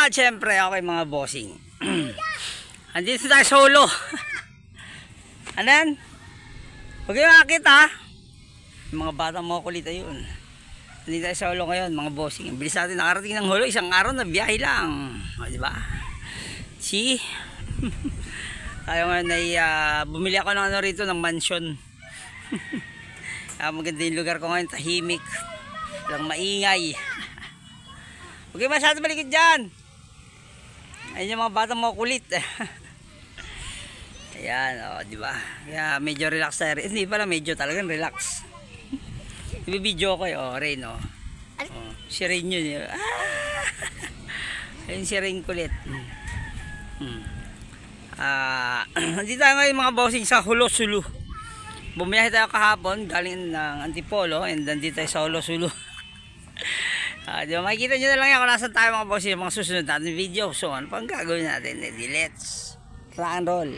At syempre, okay mga bossing. Andito tayo solo. Ano yan? Huwag kayo makakita. Yung mga batang mga kulit ayun. Andito tayo solo ngayon mga bossing. Bilis natin nakarating ng hulo. Isang araw na biyahe lang. O diba? See? Tayo ngayon ay bumili ako ng ano rito, ng mansion. Maganda yung lugar ko ngayon. Tahimik. Walang maingay. Huwag kayo masyado malikod dyan. Ayun yung mga batang mga kulit. Ayan, o, diba? Kaya medyo relax tayo. Hindi pala, medyo talagang relax. Ibibidyo ko o, Rain, o. Si Rain yun. Ayun si Rain kulit. Nandito tayo ngayon mga bossing sa Hulo Sulu. Bumiyahe tayo kahapon, galing ng Antipolo, and nandito tayo sa Hulo Sulu. Diba, makikita nyo na lang yan kung nasan tayo mga bossing, mga susunod natin video. So, ano pang gagawin natin? Let's rock and roll.